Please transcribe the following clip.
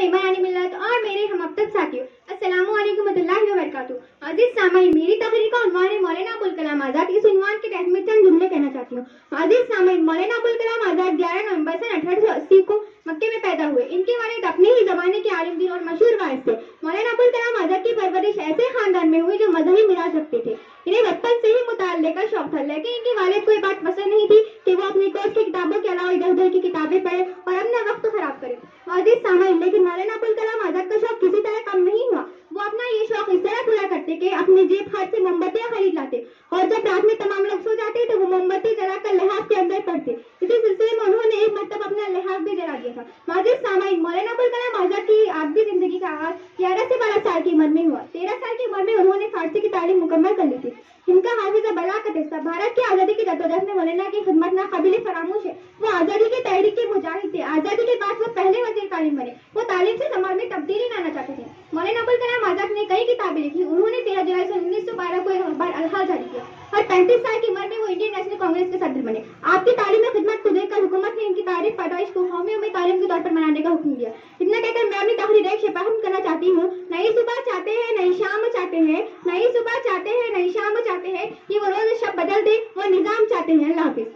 ईमान मिल्लत और मेरे हम अब तक साथियों, अस्सलामु अलैकुम वरहमतुल्लाहि वबरकातुहू। अजीज सामाईन, मेरी तहरीर का उन्वान है मौलाना अबुल कलाम आजाद। इस उन्वान के तहत मैं चंद जुमले कहना चाहती हूँ। अजीज सामाईन, मौलाना अबुल कलाम आजाद 11 नवंबर सन 1880 को मक्के में पैदा हुए। इनके वालिद अपने ही जमाने के आलिम थे और मशहूर वाइज थे। मौलाना अबुल कलाम आजाद की परवरिश ऐसे खानदान में हुई जो मजहबी मिराज रखते थे। इन्हें बचपन से ही मुताल्ले का शौक था, लेकिन इनके वालिद को ये बात पसंद नहीं थी कि वो अपनी कोर्स की किताबों के अलावा इधर उधर की किताबें पढ़े और अपना वक्त खराब करे। अजीज सामाईन, लेकिन मौलाना अबुल कलाम आजाद का शौक किसी तरह कम नहीं हुआ। वो अपना ये शौक इस तरह पूरा करते कि अपने जेब खर्च से मोमबत्तियां खरीद लाते और जब रात में तमाम लोग सो जाते तो वो मोमबत्ती जलाकर लिहाज के अंदर पड़ते। इसी सिलसिले में उन्होंने एक मरतबा अपना लिहाज भी जला दिया था। अजीज सामाईन, मौलाना अबुल कलाम आजाद की आखिरी जिंदगी का आगाज 11 से 12 साल की उम्र में हुआ। 13 साल की उम्र में उन्होंने फारसी की तालीम मुकम्मल कर ली थी। इनका हाफिज़ बलागत है। भारत की आज़ादी की जद्दोजहद में मौलाना की खिदमत नाकाबिल फरामोश है। वो आज़ादी की तहरीक के मुजाहिद थे। आज़ादी के बाद वो पहले वज़ीर तालीम बने। वो तालीम से समाज में तब्दीली लाना चाहते थे। मौलाना अबुल कलाम आजाद ने कई किताबें लिखी। उन्होंने 13 जुलाई सन 1912 को एक अखबार अल-हाल जारी किया और 35 साल की उम्र में वो इंडियन नेशनल कांग्रेस के सदर बने। आपकी तालीम में खिदमत को देखकर हुकूमत ने इनकी तारीफ पैदाइश को कौमी तालीम के तौर पर मनाने का हुक्म दिया। इतना कहकर मैं अपनी तहरीर एक शेफाहम करना चाहती हूँ। नई सुबह चाहते हैं, नई शाम चाहते हैं, नई सुबह चाहते हैं, नई शाम चाहते हैं। ये वो रोज शब बदल दे, वो निजाम चाहते हैं। अल्लाह हाफिज।